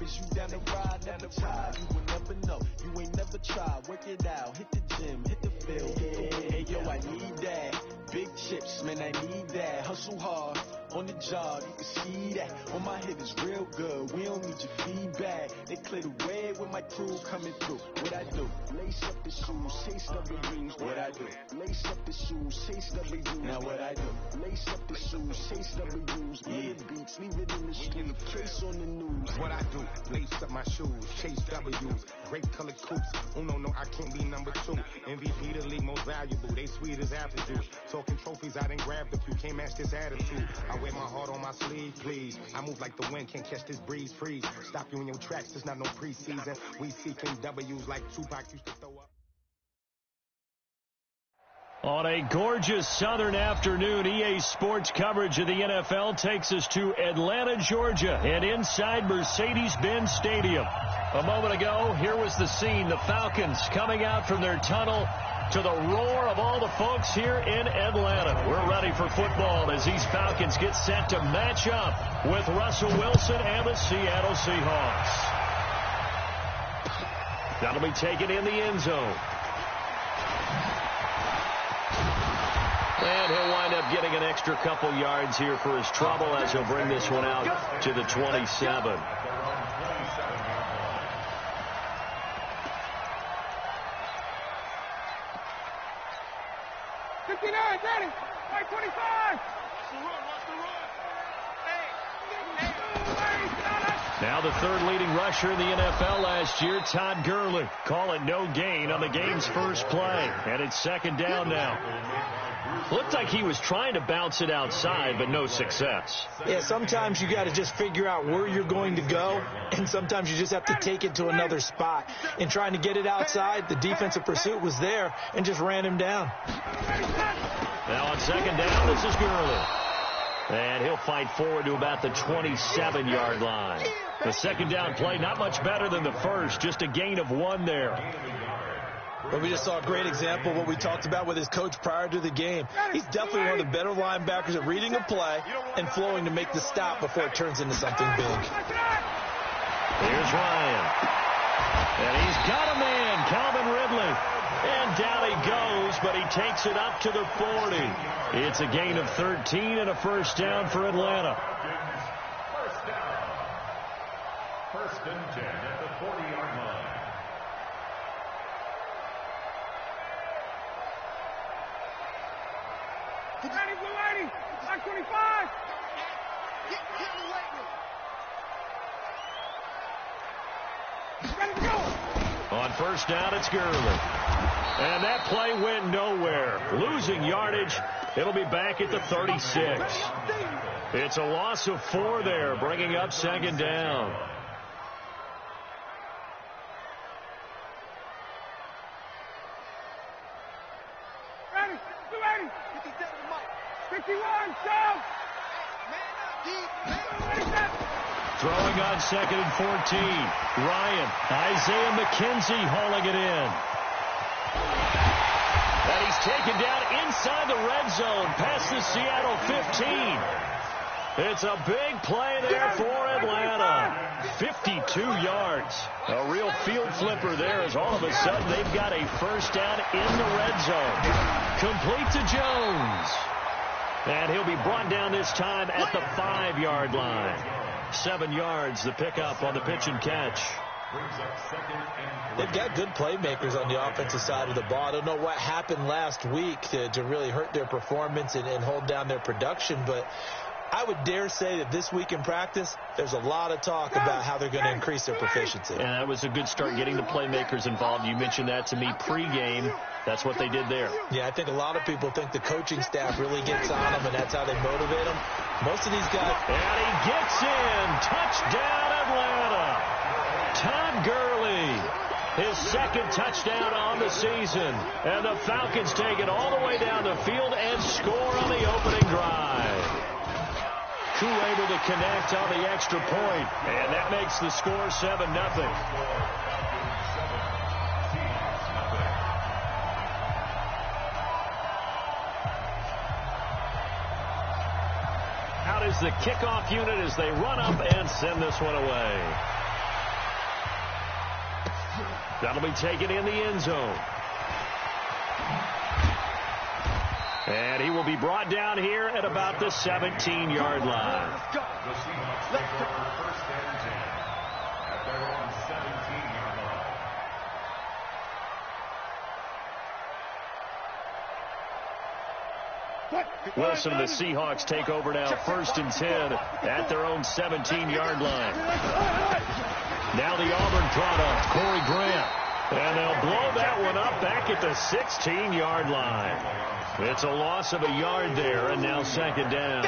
Is you down the ride, never try? You will never know. You ain't never tried. Work it out. Hit the gym, hit the field. Hey, yo, I need that. Big chips, man, I need that. Hustle hard on the job, you can see that. On my head is real good. We don't need your feedback. They clear the way with my crew coming through. What I do? Lace up the shoes, chase W's. What I do? Lace up the shoes, chase W's. Now what I do? Lace up the shoes, chase W's. Yeah, beats, leave it in the street. Case on the news. What I do? Lace up my shoes, chase W's. Grape colored coops. Oh no, I can't be number 2. MVP the league most valuable. They sweet as apple juice. Talking trophies, I didn't grab the few. Can't match this attitude. I wear my heart on my sleeve, please. I move like the wind, can't catch this breeze, freeze. Stop you in your tracks, there's not no preseason. We seeking W's like Tupac used to throw up. On a gorgeous southern afternoon, EA Sports coverage of the NFL takes us to Atlanta, Georgia, and inside Mercedes-Benz Stadium. A moment ago, here was the scene. The Falcons coming out from their tunnel to the roar of all the folks here in Atlanta. We're ready for football as these Falcons get set to match up with Russell Wilson and the Seattle Seahawks. That'll be taken in the end zone. And he'll wind up getting an extra couple yards here for his trouble as he'll bring this one out to the 27. 59, ready, right 25. Now the third leading rusher in the NFL last year, Todd Gurley, calling no gain on the game's first play. And it's second down now. Looked like he was trying to bounce it outside, but no success. Yeah, sometimes you got to just figure out where you're going to go, and sometimes you just have to take it to another spot. In trying to get it outside, the defensive pursuit was there and just ran him down. Now on second down, this is Gurley. And he'll fight forward to about the 27-yard line. The second down play, not much better than the first, just a gain of 1 there. But we just saw a great example of what we talked about with his coach prior to the game. He's definitely one of the better linebackers at reading a play and flowing to make the stop before it turns into something big. Here's Ryan. And he's got a man, Calvin Ridley. And down he goes, but he takes it up to the 40. It's a gain of 13 and a first down for Atlanta. First and 10 at the 40-yard line. Ready, blue 80, like 25. Ready to go. On first down, it's Gurley. And that play went nowhere. Losing yardage. It'll be back at the 36. It's a loss of 4 there, bringing up second down. Ready, blue 80. 51, show. Throwing on second and 14. Ryan, Isaiah McKenzie hauling it in. And he's taken down inside the red zone past the Seattle 15. It's a big play there for Atlanta. 52 yards. A real field flipper there as all of a sudden they've got a first down in the red zone. Complete to Jones. And he'll be brought down this time at the 5-yard line. 7 yards, the pickup on the pitch and catch. They've got good playmakers on the offensive side of the ball. I don't know what happened last week to really hurt their performance and hold down their production, but I would dare say that this week in practice, there's a lot of talk about how they're going to increase their proficiency. And that was a good start getting the playmakers involved. You mentioned that to me pregame. That's what they did there. Yeah, I think a lot of people think the coaching staff really gets on them, and that's how they motivate them. Most of these guys... And he gets in. Touchdown, Atlanta. Todd Gurley. His second touchdown on the season. And the Falcons take it all the way down the field and score on the opening drive. Koo able to connect on the extra point, and that makes the score 7-0. Out is the kickoff unit as they run up and send this one away. That'll be taken in the end zone. And he will be brought down here at about the 17-yard line. The Seahawks take over first and 10 at their own 17-yard line. Wilson and the Seahawks take over now, first and 10 at their own 17-yard line. Now the Auburn product, Corey Grant. And they'll blow that one up back at the 16-yard line. It's a loss of a yard there, and now second down.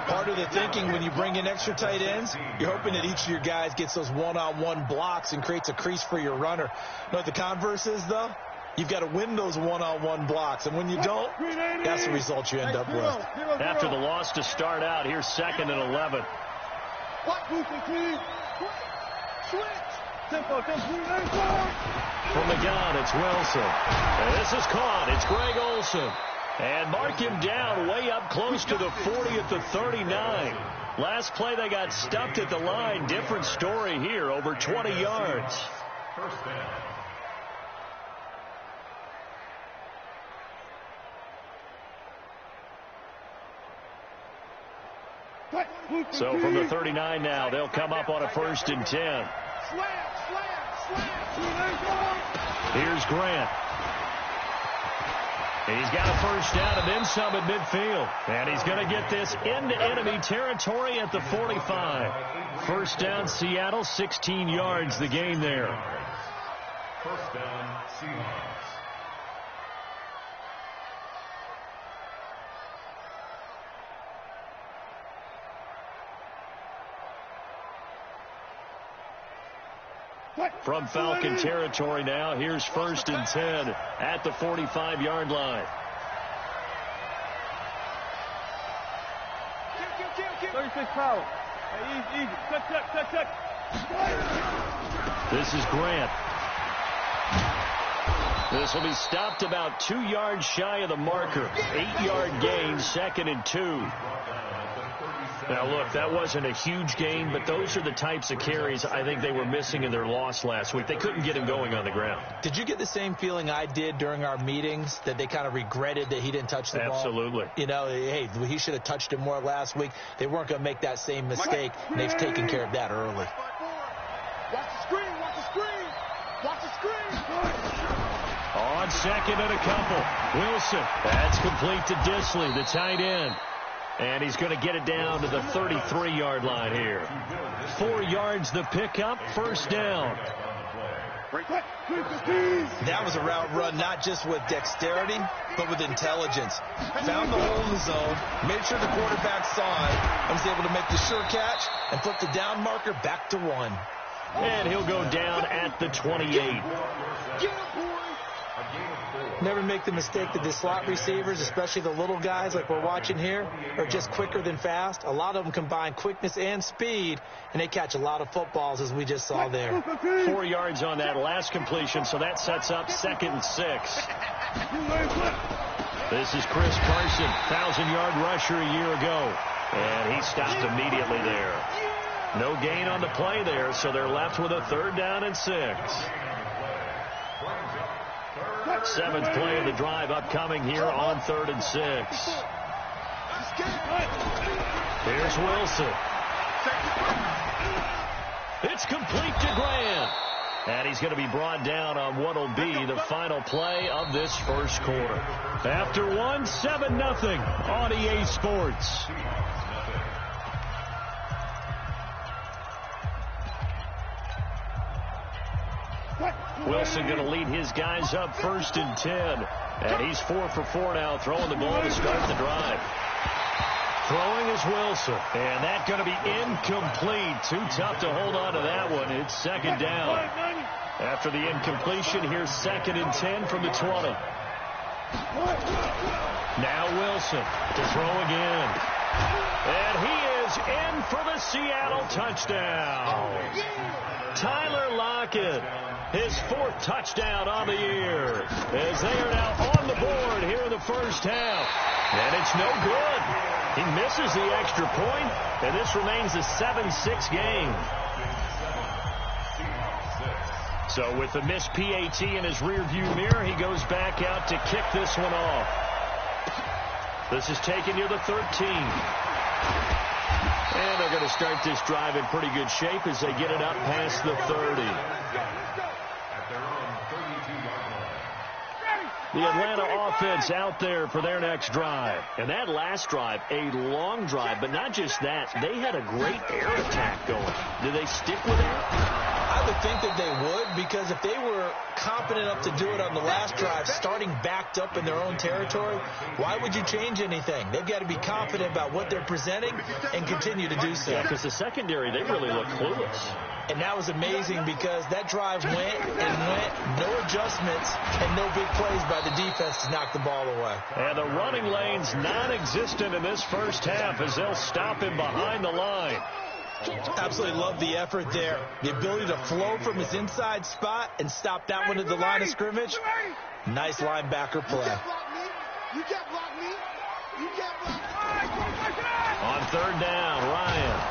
Part of the thinking when you bring in extra tight ends, you're hoping that each of your guys gets those one-on-one blocks and creates a crease for your runner. You know what the converse is, though? You've got to win those one-on-one blocks, and when you don't, that's the result you end up with. After the loss to start out, here's second and 11. From the gun, it's Wilson. And this is caught. It's Greg Olsen. And mark him down way up close to the 40 at the 39. Last play they got stuffed at the line. Different story here, over 20 yards. First down. So from the 39 now, they'll come up on a first and 10. Here's Grant. He's got a first down and then some at midfield. And he's going to get this into enemy territory at the 45. First down, Seattle, 16 yards the gain there. First down, Seahawks. From Falcon territory now, here's first and 10 at the 45-yard line. 36 power. Hey, easy. Check. This is Grant. This will be stopped about 2 yards shy of the marker. 8-yard gain, second and 2. Now, look, that wasn't a huge gain, but those are the types of carries I think they were missing in their loss last week. They couldn't get him going on the ground. Did you get the same feeling I did during our meetings, that they kind of regretted that he didn't touch the ball? Absolutely. You know, hey, he should have touched it more last week. They weren't going to make that same mistake, and they've taken care of that early. Watch the screen. On second and a couple. Wilson. That's complete to Disley, the tight end. And he's going to get it down to the 33-yard line here. 4 yards the pickup, first down. That was a route run not just with dexterity, but with intelligence. Found the hole in the zone, made sure the quarterback saw it, and was able to make the sure catch and flip the down marker back to 1. And he'll go down at the 28. Never make the mistake that the slot receivers, especially the little guys like we're watching here, are just quicker than fast. A lot of them combine quickness and speed, and they catch a lot of footballs, as we just saw there. 4 yards on that last completion, so that sets up second and 6. This is Chris Carson, 1,000-yard rusher a year ago, and he stopped immediately there. No gain on the play there, so they're left with a third down and 6. 7th play of the drive upcoming here on 3rd and 6. Here's Wilson. It's complete to Grant. And he's going to be brought down on what will be the final play of this first quarter. After 1, 7-0 on EA Sports. Wilson going to lead his guys up first and 10. And he's 4 for 4 now, throwing the ball to start the drive. Throwing is Wilson. And that's going to be incomplete. Too tough to hold on to that one. It's second down. After the incompletion, here's second and 10 from the 20. Now Wilson to throw again. And he is in for the Seattle touchdown. Tyler Lockett, his 4th touchdown on the year, as they are now on the board here in the first half. And it's no good. He misses the extra point, and this remains a 7-6 game. So with the missed PAT in his rearview mirror, he goes back out to kick this one off. This is taken near the 13. And they're going to start this drive in pretty good shape as they get it up past the 30. The Atlanta offense out there for their next drive. And that last drive, a long drive, but not just that. They had a great air attack going. Do they stick with that? I would think that they would, because if they were confident enough to do it on the last drive, starting backed up in their own territory, why would you change anything? They've got to be confident about what they're presenting and continue to do so. Yeah, because the secondary, they really look clueless. And that was amazing because that drive went and went, no adjustments and no big plays by the defense to knock the ball away. And the running lane's non-existent in this first half as they'll stop him behind the line. Absolutely love the effort there. The ability to flow from his inside spot and stop that one at the line of scrimmage. Nice linebacker play. You can't block me. You can't block me. On third down, Ryan.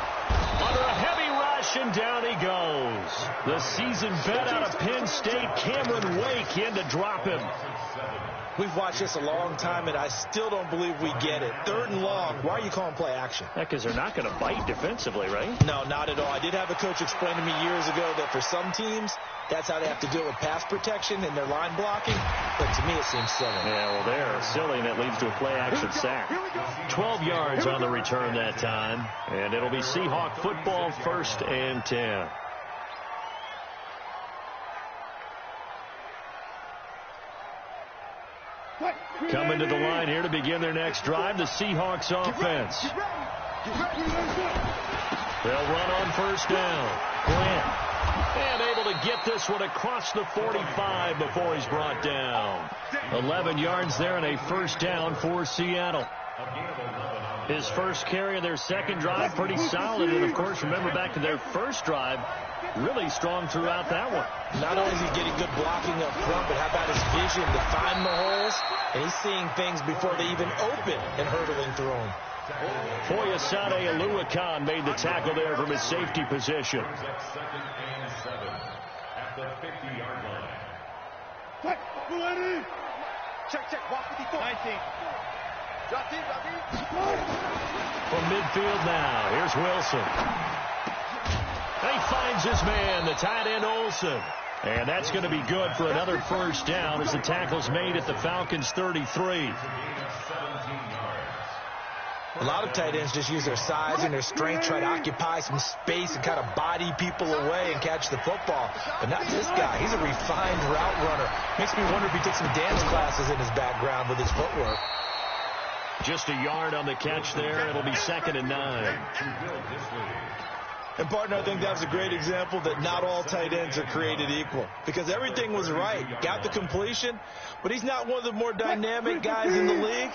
Under a heavy rush, and down he goes. The seasoned vet out of Penn State, Cameron Wake, in to drop him. We've watched this a long time, and I still don't believe we get it. Third and long, why are you calling play action? Because they're not going to bite defensively, right? No, not at all. I did have a coach explain to me years ago that for some teams, that's how they have to deal with pass protection and their line blocking. But to me, it seems silly. Yeah, well, they're silly, and it leads to a play-action sack. 12 yards on the return that time, and it'll be Seahawk football, 1st and 10. Coming to the line here to begin their next drive, the Seahawks offense. They'll run on 1st down. Grant. And able to get this one across the 45 before he's brought down. 11 yards there and a 1st down for Seattle. His first carry of their second drive, pretty solid. And, of course, remember back to their first drive, really strong throughout that one. Not only is he getting good blocking up front, but how about his vision to find the holes? And he's seeing things before they even open and hurtling through them. Foyesade Oluwakan made the tackle there from his safety position. 2nd and 7 at the 50-yard line. Check. Walk 54. 19. Drop in. From midfield now, here's Wilson. He finds his man, the tight end Olsen. And that's going to be good for another 1st down as the tackle's made at the Falcons' 33. A lot of tight ends just use their size and their strength, try to occupy some space and kind of body people away and catch the football. But not this guy. He's a refined route runner. Makes me wonder if he took some dance classes in his background with his footwork. Just a yard on the catch there. It'll be 2nd and 9. And, partner, I think that's a great example that not all tight ends are created equal. Because everything was right. Got the completion, but he's not one of the more dynamic guys in the league.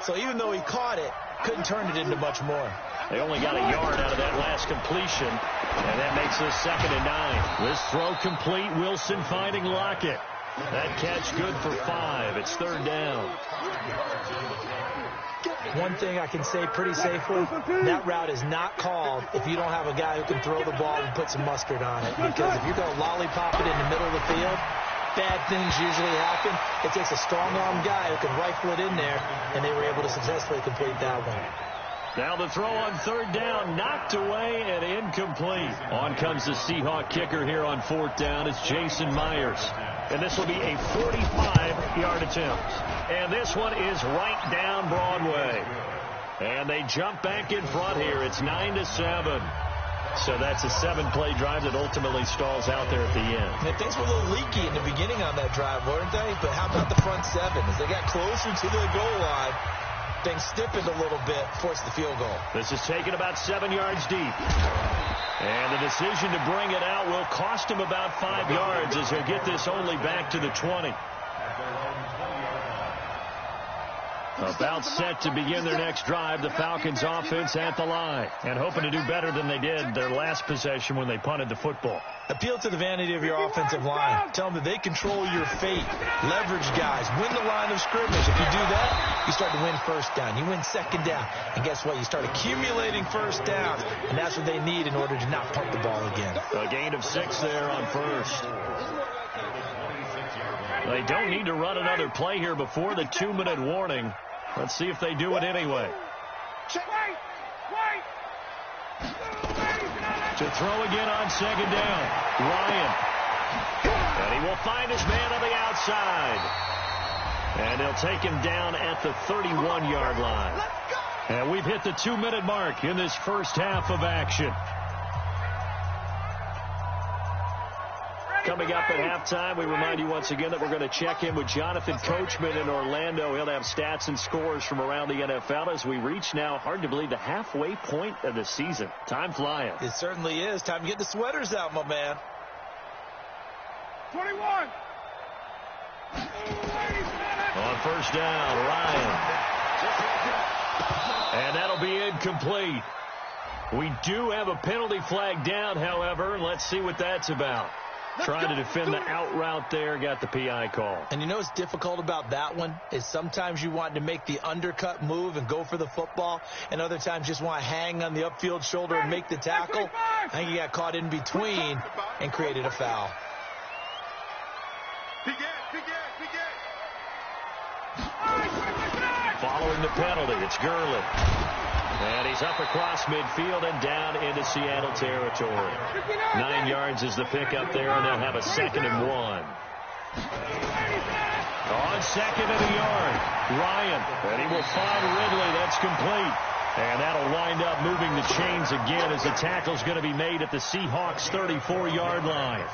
So even though he caught it, couldn't turn it into much more. They only got a yard out of that last completion, and that makes this 2nd and 9. This throw complete. Wilson finding Lockett. That catch good for 5. It's 3rd down. One thing I can say pretty safely, that route is not called if you don't have a guy who can throw the ball and put some mustard on it. Because if you're going to lollipop it in the middle of the field, bad things usually happen. It takes a strong-arm guy who can rifle it in there, and they were able to successfully complete that one. Now the throw on 3rd down, knocked away and incomplete. On comes the Seahawk kicker here on 4th down. It's Jason Myers. And this will be a 45-yard attempt. And this one is right down Broadway. And they jump back in front here. It's 9-7. So that's a 7-play drive that ultimately stalls out there at the end. And things were a little leaky in the beginning on that drive, weren't they? But how about the front 7? As they got closer to the goal line, things stiffened a little bit, forced the field goal. This is taken about 7 yards deep. And the decision to bring it out will cost him about 5 yards as he'll get this only back to the 20. About set to begin their next drive, the Falcons offense at the line. And hoping to do better than they did their last possession when they punted the football. Appeal to the vanity of your offensive line. Tell them that they control your fate. Leverage guys. Win the line of scrimmage. If you do that, you start to win 1st down. You win 2nd down. And guess what? You start accumulating 1st downs. And that's what they need in order to not punt the ball again. A gain of 6 there on first. They don't need to run another play here before the 2-minute warning. Let's see if they do it anyway. To throw again on second down. Ryan. And he will find his man on the outside. And he'll take him down at the 31-yard line. And we've hit the 2-minute mark in this first half of action. Coming up at halftime, we remind you once again that we're going to check in with Jonathan Coachman in Orlando. He'll have stats and scores from around the NFL as we reach now, hard to believe, the halfway point of the season. Time flying. It certainly is. Time to get the sweaters out, my man. 21. On first down, Ryan. And that'll be incomplete. We do have a penalty flag down, however. Let's see what that's about. Trying to defend the out route there, got the PI call. And you know what's difficult about that one is sometimes you want to make the undercut move and go for the football, and other times just want to hang on the upfield shoulder and make the tackle. I think he got caught in between and created a foul. Following the penalty, it's Gurley. And he's up across midfield and down into Seattle territory. 9 yards is the pickup there, and they'll have a 2nd and 1. On 2nd and a yard, Ryan. And he will find Ridley. That's complete. And that'll wind up moving the chains again as the tackle's going to be made at the Seahawks' 34-yard line.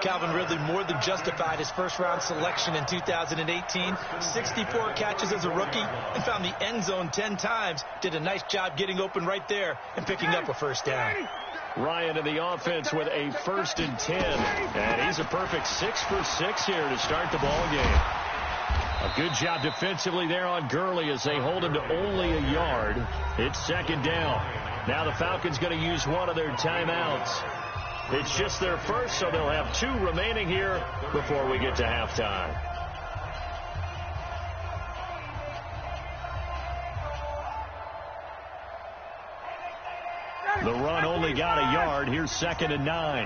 Calvin Ridley more than justified his first-round selection in 2018. 64 catches as a rookie and found the end zone 10 times. Did a nice job getting open right there and picking up a first down. Ryan in the offense with a 1st and 10. And he's a perfect 6 for 6 here to start the ball game. A good job defensively there on Gurley as they hold him to only a yard. It's 2nd down. Now the Falcons going to use one of their timeouts. It's just their first, so they'll have 2 remaining here before we get to halftime. The run only got a yard. Here's 2nd and 9.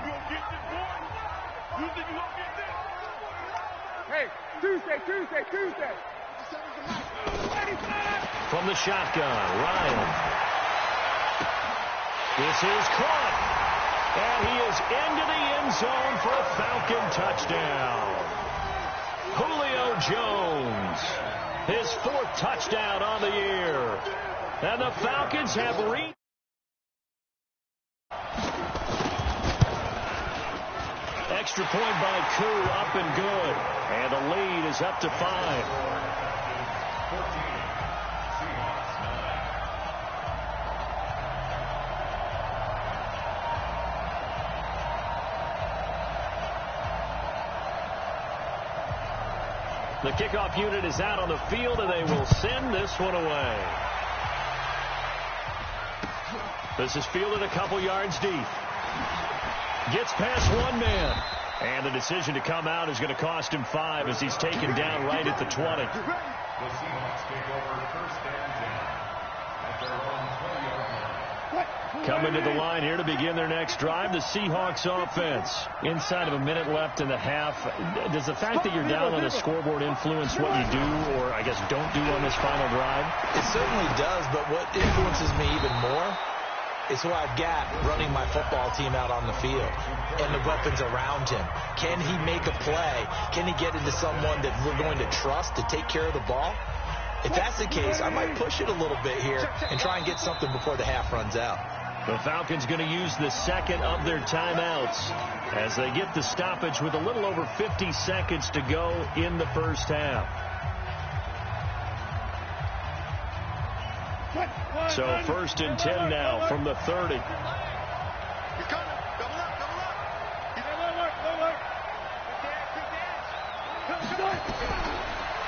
Hey, Tuesday. From the shotgun, Ryan. This is caught. And he is into the end zone for a Falcon touchdown. Julio Jones, his 4th touchdown on the year. And the Falcons have reached. Extra point by Koo, up and good. And the lead is up to 5. 14. Seahawks 9. The kickoff unit is out on the field, and they will send this one away. This is fielded a couple yards deep. Gets past one man. And the decision to come out is going to cost him 5 as he's taken down right at the 20. The Seahawks take over 1st and 10 at their own 20-yard line. Coming to the line here to begin their next drive, the Seahawks offense. Inside of a minute left in the half, does the fact that you're down on the scoreboard influence what you do, or I guess don't do on this final drive? It certainly does, but what influences me even more is who I've got running my football team out on the field and the weapons around him. Can he make a play? Can he get into someone that we're going to trust to take care of the ball? If that's the case, I might push it a little bit here and try and get something before the half runs out. The Falcons going to use the 2nd of their timeouts as they get the stoppage with a little over 50 seconds to go in the first half. So 1st and 10 now from the 30.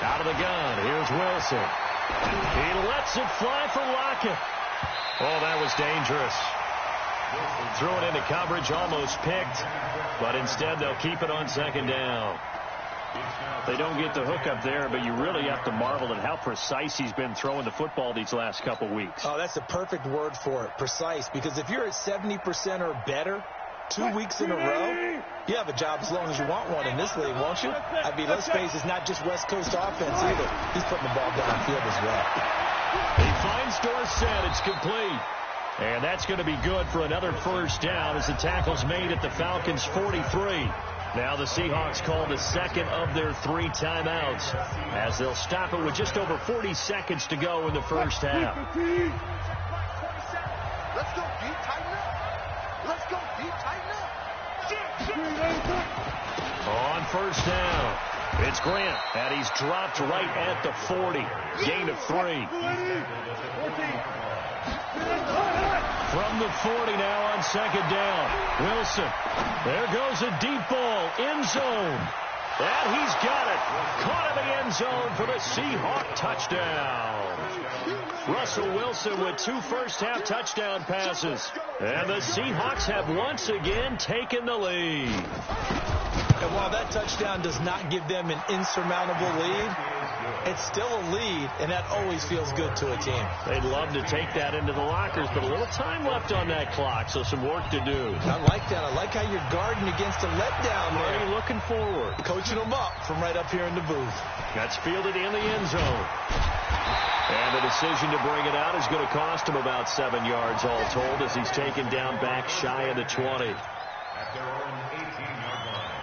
Out of the gun, here's Wilson. He lets it fly for Lockett. Oh, that was dangerous. Threw it into coverage, almost picked, but instead they'll keep it on 2nd down. They don't get the hook up there, but you really have to marvel at how precise he's been throwing the football these last couple weeks. Oh, that's the perfect word for it, precise, because if you're at 70% or better, 2 weeks in a row? You have a job as long as you want one in this league, won't you? I mean, let's face it, it's not just West Coast offense either. He's putting the ball downfield as well. He finds Dorsett. It's complete. And that's going to be good for another first down as the tackle's made at the Falcons' 43. Now the Seahawks call the second of their 3 timeouts as they'll stop it with just over 40 seconds to go in the first half. Let's go deep, tighten up. Let's go deep, tighten up. On first down, it's Grant, and he's dropped right at the 40. Gain of 3. From the 40 now on second down. Wilson. There goes a deep ball. End zone. And he's got it. Caught in the end zone for the Seahawk touchdown. Russell Wilson with 2 first-half touchdown passes. And the Seahawks have once again taken the lead. And while that touchdown does not give them an insurmountable lead, it's still a lead, and that always feels good to a team. They'd love to take that into the lockers, but a little time left on that clock, so some work to do. I like that. I like how you're guarding against a letdown there. Already looking forward. Coaching them up from right up here in the booth. That's fielded in the end zone. And the decision to bring it out is going to cost him about 7 yards all told as he's taken down back shy of the 20. At their own 18-yard line.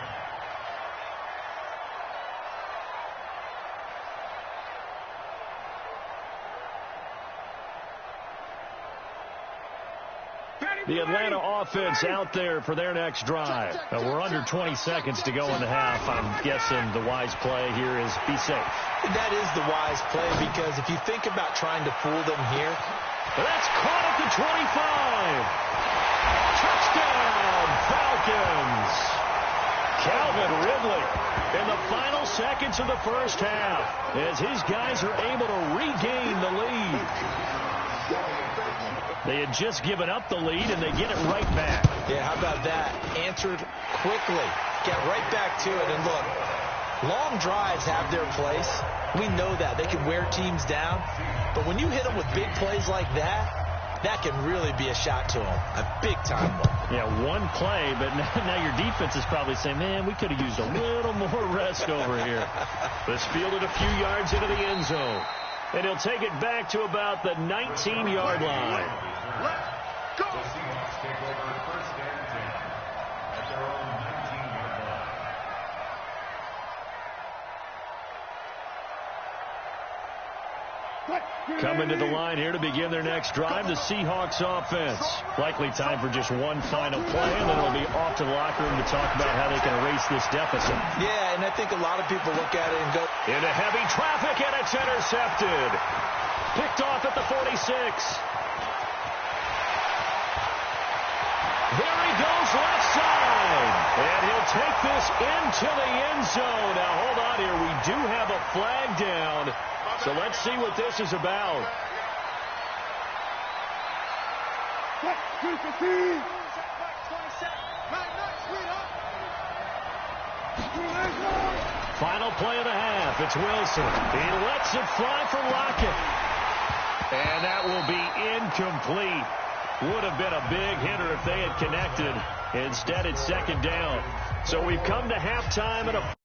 The Atlanta offense out there for their next drive. We're under 20 seconds to go in the half. I'm guessing the wise play here is be safe. That is the wise play because if you think about trying to fool them here. That's caught at the 25. Touchdown, Falcons. Calvin Ridley in the final seconds of the first half as his guys are able to regain the lead. They had just given up the lead, and they get it right back. Yeah, how about that? Answered quickly. Get right back to it. And look, long drives have their place. We know that. They can wear teams down. But when you hit them with big plays like that, that can really be a shot to them. A big-time one. Yeah, one play, but now your defense is probably saying, man, we could have used a little more rest over here. This fielded a few yards into the end zone. And he'll take it back to about the 19-yard line. The Seahawks take over first and 10 at their own 19-yard line. Coming to the line here to begin their next drive, the Seahawks offense. Likely time for just one final play, and then it'll be off to the locker room to talk about how they can erase this deficit. Yeah, and I think a lot of people look at it and go, into heavy traffic, and it's intercepted. Picked off at the 46. There he goes left side. And he'll take this into the end zone. Now, hold on here. We do have a flag down. So let's see what this is about. Final play of the half. It's Wilson. He lets it fly for Lockett. And that will be incomplete. Would have been a big hitter if they had connected. Instead, it's second down. So we've come to halftime at a